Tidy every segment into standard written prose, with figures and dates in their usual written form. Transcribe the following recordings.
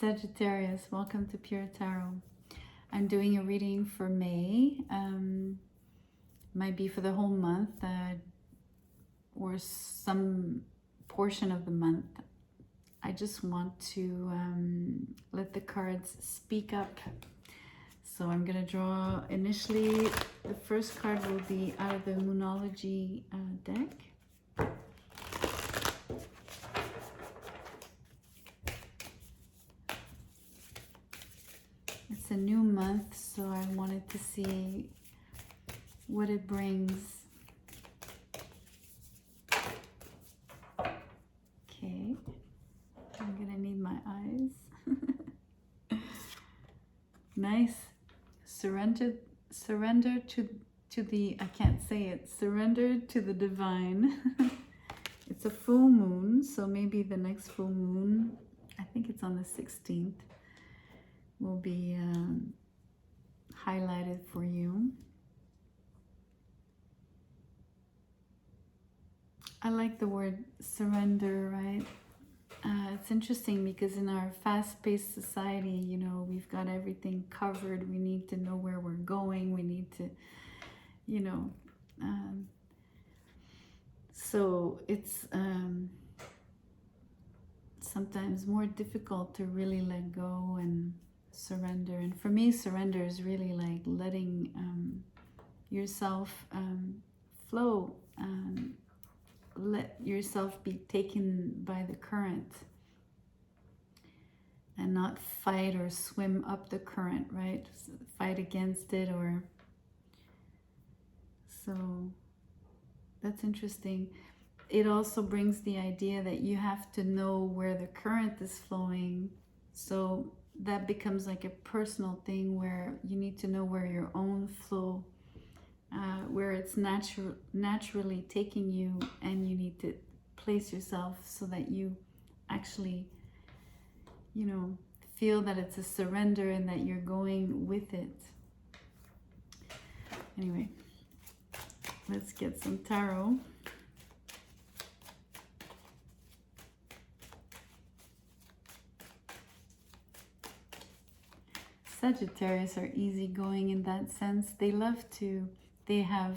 Sagittarius, welcome to Pure Tarot. I'm doing a reading for May. Might be for the whole month or some portion of the month. I just want to let the cards speak up. So I'm going to draw initially, the first card will be out of the Moonology deck. It's a new month, so I wanted to see what it brings. Okay, I'm gonna need my eyes. Nice. Surrender to the, I can't say it, surrender to the divine. It's a full moon, so maybe the next full moon, I think it's on the 16th, will be highlighted for you. I like the word surrender, right? It's interesting because in our fast-paced society, you know, we've got everything covered. We need to know where we're going. We need to, you know, so it's sometimes more difficult to really let go and surrender. And for me, surrender is really like letting yourself flow, let yourself be taken by the current and not fight or swim up the current, right? Fight against it, or so that's interesting. It also brings the idea that you have to know where the current is flowing, so that becomes like a personal thing where you need to know where your own flow, where it's naturally taking you, and you need to place yourself so that you actually, you know, feel that it's a surrender and that you're going with it. Anyway, let's get some tarot. Sagittarius are easygoing in that sense. They love to, they're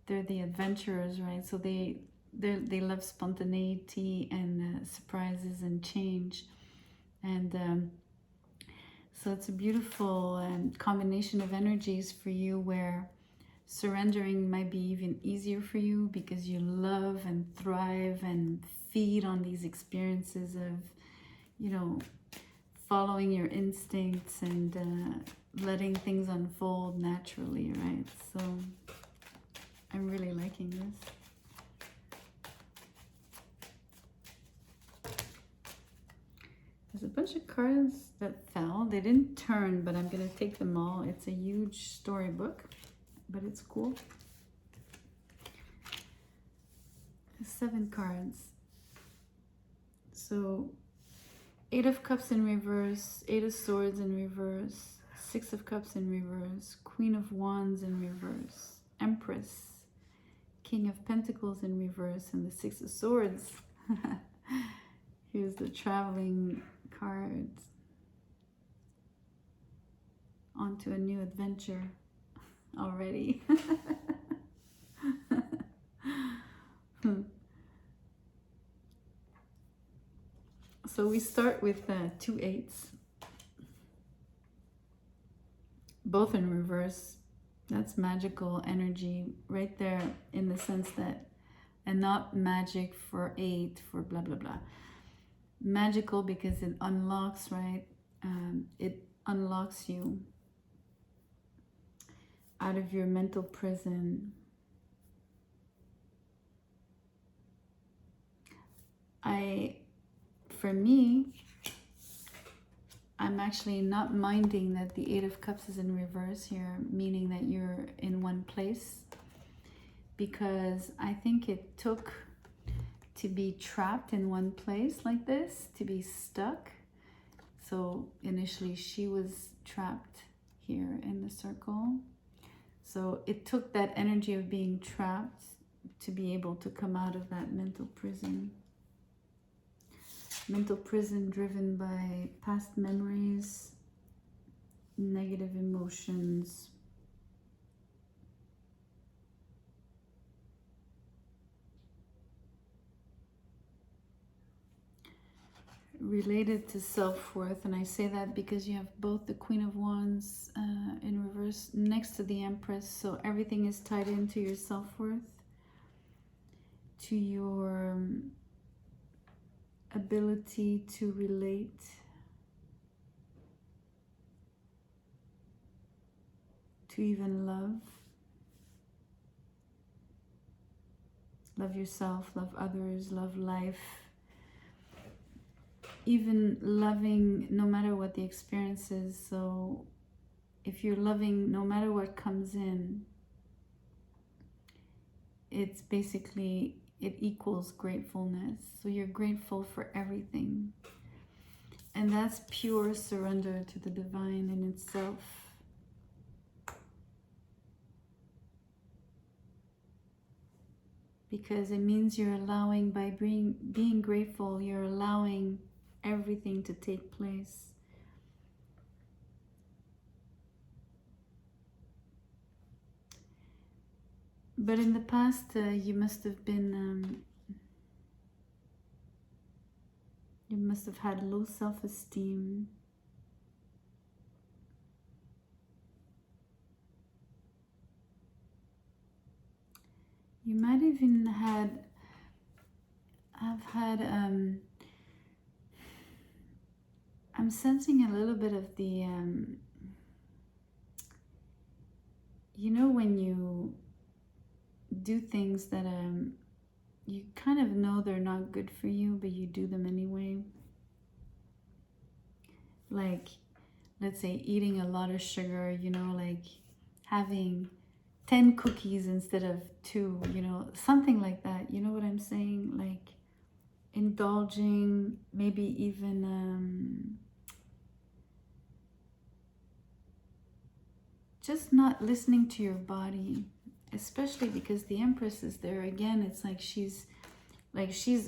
the adventurers, right? So they love spontaneity and surprises and change. And so it's a beautiful combination of energies for you, where surrendering might be even easier for you because you love and thrive and feed on these experiences of, you know, following your instincts and letting things unfold naturally, right? So I'm really liking this. There's a bunch of cards that fell. They didn't turn, but I'm going to take them all. It's a huge storybook, but it's cool. 7 cards. So 8 of Cups in reverse, 8 of Swords in reverse, 6 of Cups in reverse, Queen of Wands in reverse, Empress, King of Pentacles in reverse, and the 6 of Swords. Here's the traveling cards. On to a new adventure already. So we start with 2 8s, both in reverse. That's magical energy right there, in the sense that, and not magic for 8 for blah blah blah. Magical because it unlocks, right? It unlocks you out of your mental prison. For me, I'm actually not minding that the 8 of Cups is in reverse here, meaning that you're in one place, because I think it took to be trapped in one place like this, to be stuck. So initially she was trapped here in the circle. So it took that energy of being trapped to be able to come out of that mental prison. mental prison driven by past memories, negative emotions. Related to self-worth, and I say that because you have both the Queen of Wands in reverse next to the Empress, so everything is tied into your self-worth, to your ability to relate, to even love yourself, love others, love life. Even loving no matter what the experience is. So if you're loving no matter what comes in, it's basically, it equals gratefulness. So you're grateful for everything. And that's pure surrender to the divine in itself. Because it means you're allowing, by being grateful, you're allowing everything to take place. But in the past, you must have been, you must have had low self-esteem. You might even have had, I'm sensing a little bit of the, you know, when you do things that you kind of know they're not good for you, but you do them anyway. Like, let's say eating a lot of sugar, you know, like having 10 cookies instead of 2, you know, something like that. You know what I'm saying? Like indulging, maybe even just not listening to your body, especially because the Empress is there again. It's like she's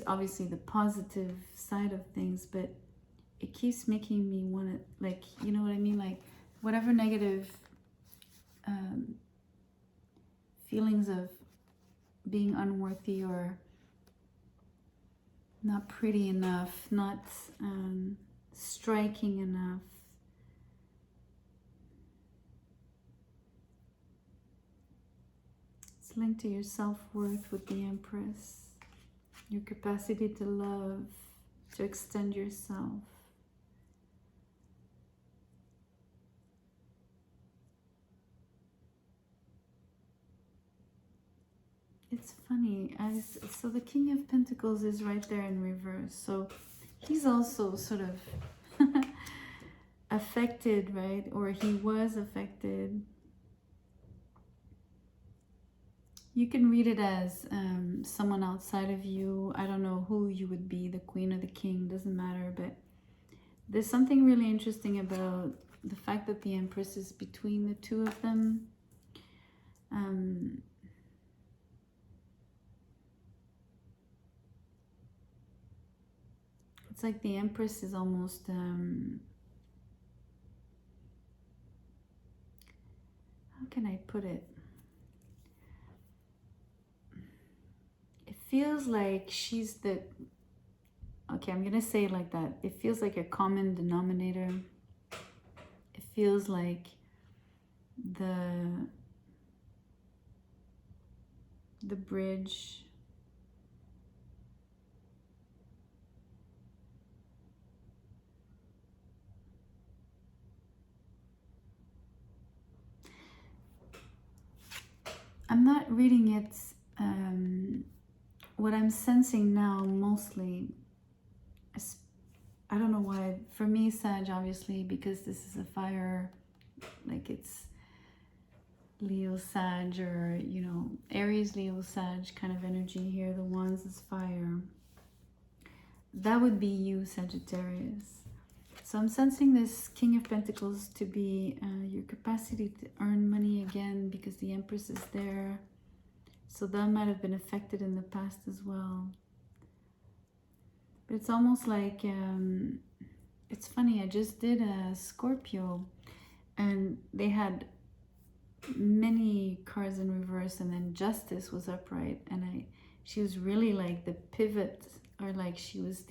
obviously the positive side of things, but it keeps making me want to, like, you know what I mean? Like whatever negative feelings of being unworthy or not pretty enough, not striking enough. It's linked to your self-worth with the Empress, your capacity to love, to extend yourself. It's funny, so the King of Pentacles is right there in reverse. So he's also sort of affected, right? Or he was affected. You can read it as someone outside of you. I don't know who you would be, the Queen or the King, doesn't matter. But there's something really interesting about the fact that the Empress is between the two of them. It's like the Empress is almost, how can I put it? It feels like she's the, okay, I'm gonna say it like that. It feels like a common denominator. It feels like the bridge. I'm not reading it, what I'm sensing now mostly, I don't know why, for me, Sag, obviously, because this is a fire, like it's Leo, Sag, or, you know, Aries, Leo, Sag kind of energy here. The Wands is fire. That would be you, Sagittarius. So I'm sensing this King of Pentacles to be your capacity to earn money again, because the Empress is there. So that might have been affected in the past as well. It's almost like, it's funny, I just did a Scorpio and they had many cards in reverse, and then Justice was upright, and she was really like the pivot, or like she was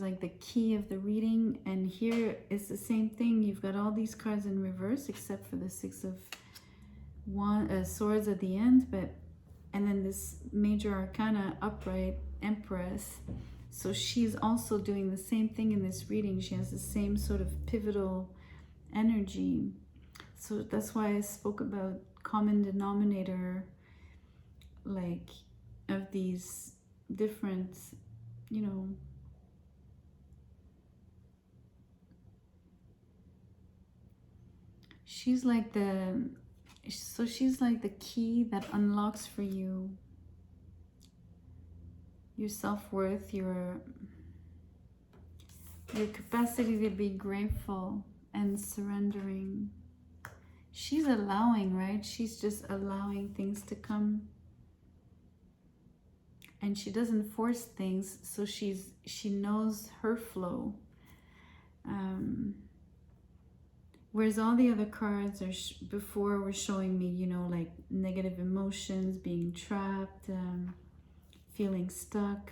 like the key of the reading. And here it's the same thing. You've got all these cards in reverse except for the Six of Swords at the end, and then this Major Arcana upright, Empress. So she's also doing the same thing in this reading. She has the same sort of pivotal energy. So that's why I spoke about common denominator, like, of these different, she's like she's like the key that unlocks for you your self-worth, your capacity to be grateful and surrendering. She's allowing, right? She's just allowing things to come. And she doesn't force things, so she knows her flow. Whereas all the other cards before were showing me, like negative emotions, being trapped, feeling stuck.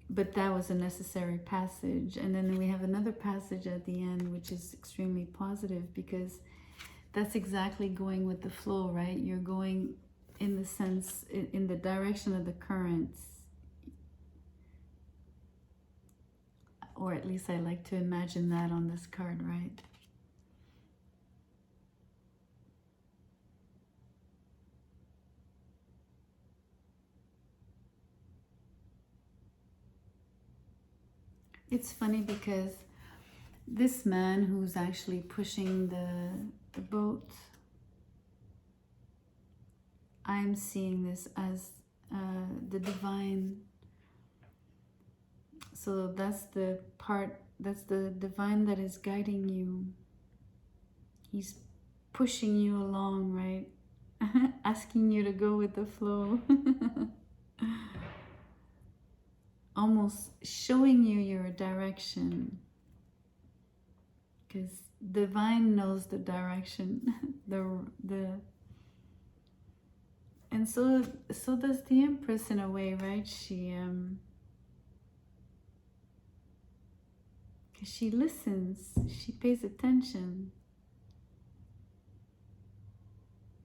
But that was a necessary passage. And then we have another passage at the end, which is extremely positive, because that's exactly going with the flow, right? You're going in the sense, in the direction of the currents. Or at least I like to imagine that on this card, right? It's funny because this man who's actually pushing the boat, I'm seeing this as the divine. So that's the divine that is guiding you. He's pushing you along, right? Asking you to go with the flow. Almost showing you your direction, because divine knows the direction. And so does the Empress in a way, right? She listens, she pays attention,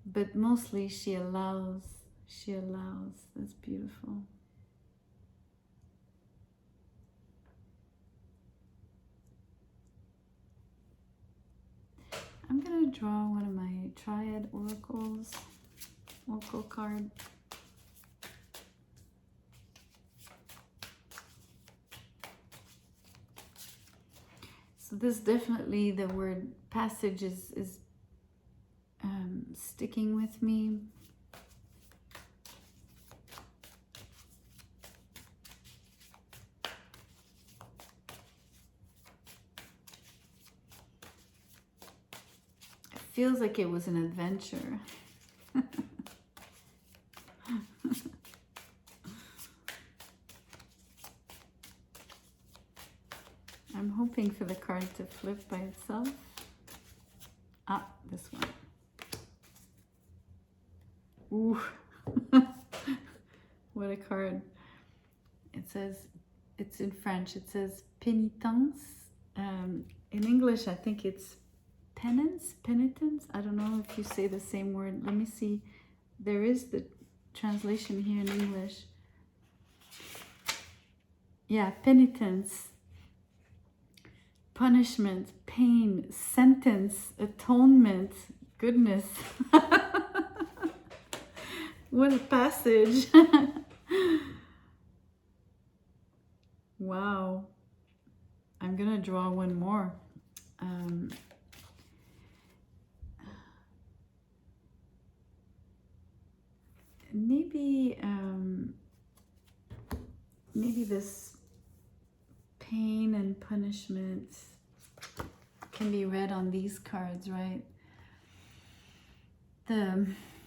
but mostly she allows. That's beautiful. I'm gonna draw one of my Triad Oracle card. So this definitely, the word passage is sticking with me. It feels like it was an adventure. I'm hoping for the card to flip by itself. Ah, this one. Ooh. What a card. It says, it's in French, it says pénitence. In English, I think it's penitence. I don't know if you say the same word. Let me see. There is the translation here in English. Yeah, penitence. Punishment, pain, sentence, atonement. Goodness. What a passage. Wow. I'm gonna draw one more. Maybe this pain and punishment can be read on these cards, right?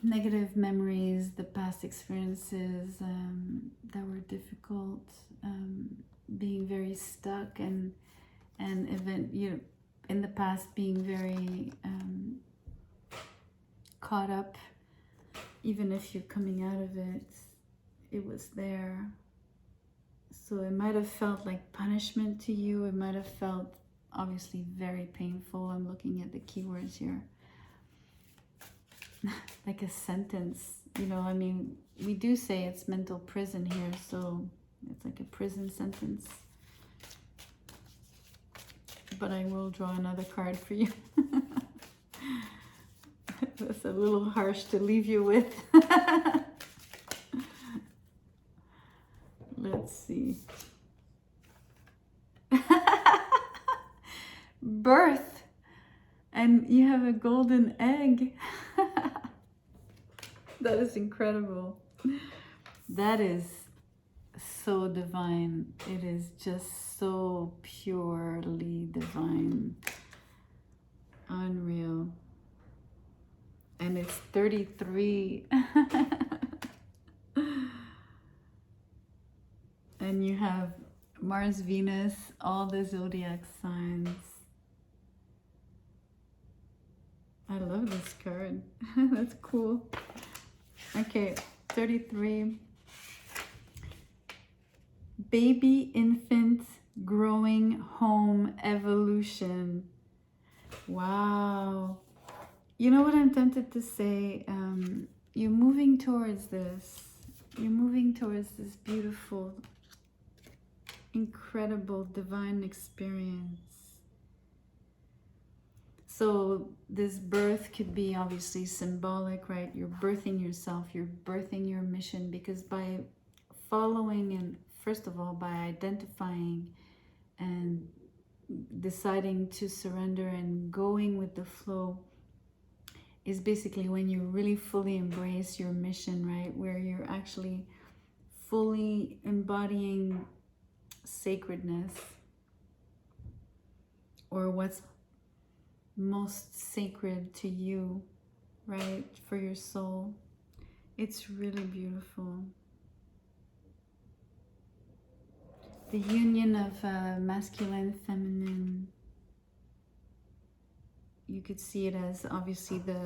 negative memories, the past experiences that were difficult, being very stuck, and in the past being very caught up. Even if you're coming out of it, it was there. So it might have felt like punishment to you. It might have felt obviously very painful. I'm looking at the keywords here. Like a sentence, I mean, we do say it's mental prison here, so it's like a prison sentence. But I will draw another card for you. That's a little harsh to leave you with. Let's see. Birth. And you have a golden egg. That is incredible. That is so divine. It is just so purely divine. Unreal. And it's 33. And you have Mars, Venus, all the zodiac signs. I love this card. That's cool. Okay, 33. Baby, infant, growing, home, evolution. Wow. You know what I'm tempted to say? You're moving towards this. You're moving towards this beautiful, incredible, divine experience. So this birth could be obviously symbolic, right? You're birthing yourself, you're birthing your mission, because by following and first of all, by identifying and deciding to surrender and going with the flow is basically when you really fully embrace your mission, right? Where you're actually fully embodying sacredness, or what's most sacred to you, right? For your soul. It's really beautiful. The union of masculine, feminine. You could see it as obviously the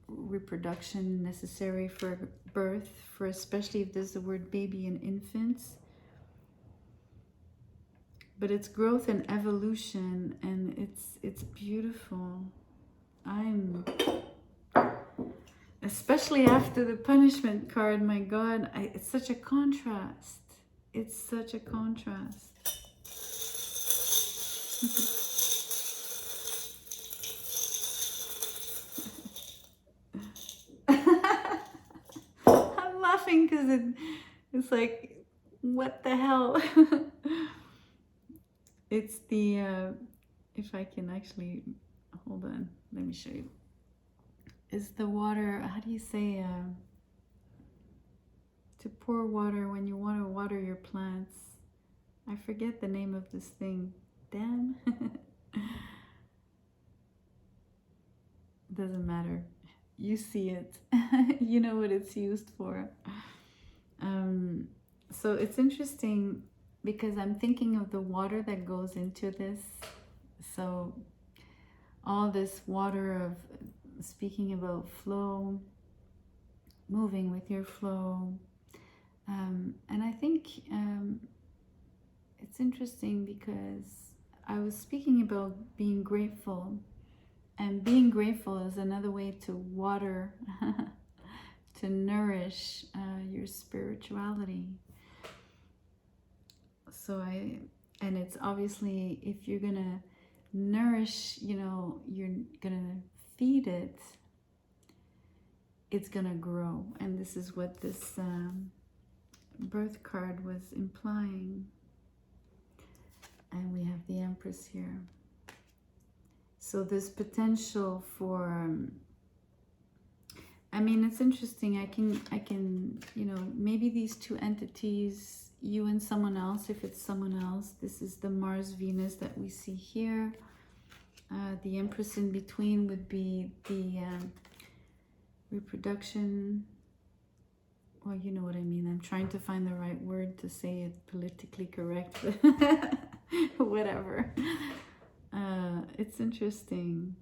reproduction necessary for birth, for especially if there's the word baby and infants. But it's growth and evolution, and it's beautiful. Especially after the punishment card, my God, it's such a contrast. It's such a contrast. I'm laughing because it's like, what the hell? It's the, if I can actually, hold on, let me show you. Is the water, how do you say, to pour water when you want to water your plants? I forget the name of this thing. Damn. Doesn't matter. You see it. You know what it's used for. So it's interesting because I'm thinking of the water that goes into this. So all this water of speaking about flow, moving with your flow. And I think it's interesting because I was speaking about being grateful, and being grateful is another way to water, to nourish your spirituality. So and it's obviously, if you're gonna nourish, you're gonna feed it, it's gonna grow. And this is what this birth card was implying. And we have the Empress here. So there's potential for, I mean, it's interesting. I can, maybe these two entities, you and someone else, if it's someone else, this is the Mars Venus that we see here. The Empress in between would be the reproduction. Well, you know what I mean. I'm trying to find the right word to say it politically correct, but whatever. It's interesting.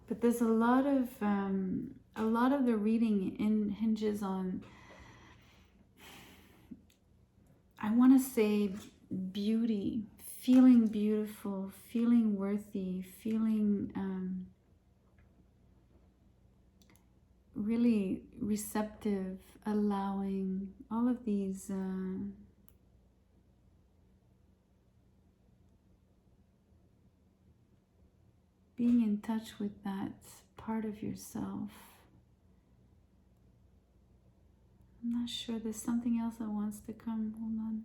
But there's a lot of the reading hinges on, I want to say, beauty, feeling beautiful, feeling worthy, feeling really receptive, allowing all of these being in touch with that part of yourself. I'm not sure, there's something else that wants to come. Hold on.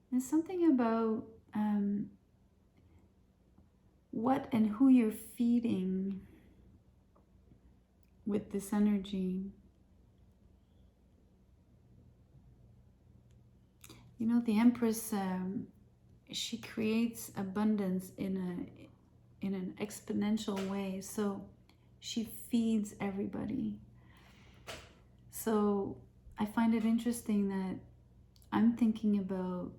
There's something about what and who you're feeding with this energy. You know, the Empress, she creates abundance in an exponential way. So she feeds everybody. So I find it interesting that I'm thinking about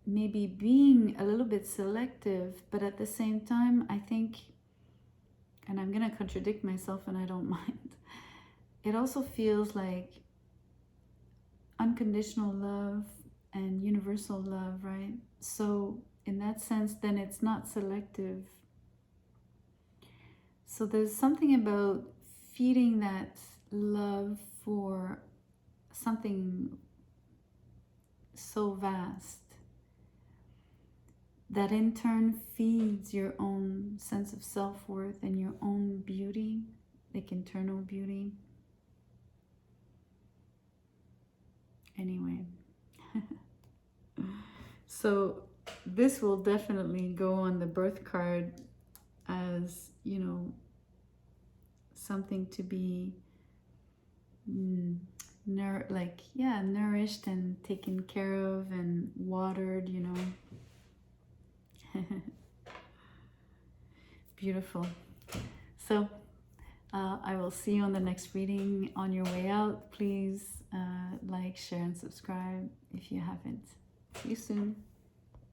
maybe being a little bit selective, but at the same time, I think, and I'm going to contradict myself and I don't mind, it also feels like unconditional love and universal love, right? So in that sense, then it's not selective. So there's something about feeding that love for something so vast that in turn feeds your own sense of self-worth and your own beauty, like internal beauty. Anyway, so this will definitely go on the birth card as, you know, something to be nourished and taken care of and watered, you know. Beautiful. So I will see you on the next reading. On your way out, please like, share, and subscribe if you haven't. See you soon.